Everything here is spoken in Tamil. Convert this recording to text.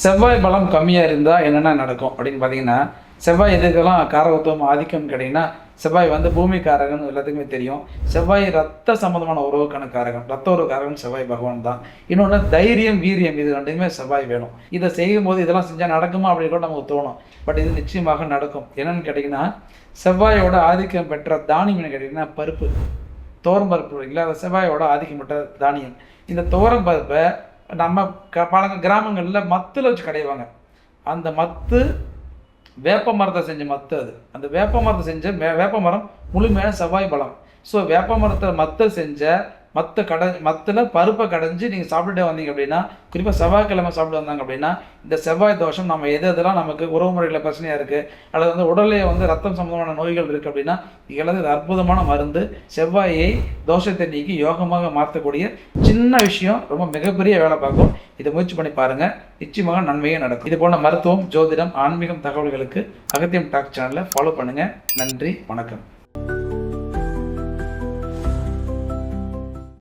செவ்வாய் பலம் கம்மியாக இருந்தால் என்னென்ன நடக்கும் அப்படின்னு பார்த்தீங்கன்னா, செவ்வாய் எதுக்கெல்லாம் காரகத்துவம் ஆதிக்கம்னு கேட்டிங்கன்னா, செவ்வாய் வந்து பூமி காரகன்னு எல்லாத்துக்குமே தெரியும். செவ்வாய் ரத்த சம்மந்தமான உறவுக்கான காரகம், ரத்த உறவு காரகன் செவ்வாய் பகவான் தான். இன்னொன்று தைரியம், வீரியம், இது ரெண்டுமே செவ்வாய் வேணும். இதை செய்யும்போது இதெல்லாம் செஞ்சால் நடக்குமா அப்படின்னு கூட நமக்கு தோணும். பட் இது நிச்சயமாக நடக்கும். என்னென்னு கேட்டிங்கன்னா, செவ்வாயோட ஆதிக்கம் பெற்ற தானியம்னு கேட்டிங்கன்னா பருப்பு, துவரம் பருப்பு இல்லைங்களா, அது செவ்வாயோட ஆதிக்கம் பெற்ற தானியம். இந்த துவரம் பருப்பை நம்ம பல கிராமங்களில் மத்தில் வச்சு கடைவாங்க. அந்த மத்து வேப்ப மரத்தை செஞ்ச மத்து. அது அந்த வேப்ப மரத்தை செஞ்ச வேப்ப மரம் முழுமையான செவ்வாய் பலம். ஸோ வேப்ப மரத்தை மத்தை செஞ்ச மத்தில் பருப்பை கடைஞ்சி நீங்கள் சாப்பிட்டுட்டே வந்தீங்க அப்படின்னா, குறிப்பாக செவ்வாய்க்கிழமை சாப்பிட்டு வந்தாங்க அப்படின்னா, இந்த செவ்வாய் தோஷம் நம்ம எதெல்லாம் நமக்கு உறவு முறையில் பிரச்சனையாக இருக்குது, அல்லது வந்து உடலே வந்து ரத்தம் சம்பந்தமான நோய்கள் இருக்குது அப்படின்னா, இது அற்புதமான மருந்து. செவ்வாயை தோஷத்தை நீக்கி யோகமாக மாற்றக்கூடிய சின்ன விஷயம், ரொம்ப மிகப்பெரிய வேலை பார்க்கும். இதை முயற்சி பண்ணி பாருங்கள், நிச்சயமாக நன்மையே நடக்கும். இது போன்ற மருத்துவம், ஜோதிடம், ஆன்மீகம் தகவல்களுக்கு அகத்தியம் டாக் சேனலை ஃபாலோ பண்ணுங்கள். நன்றி, வணக்கம்.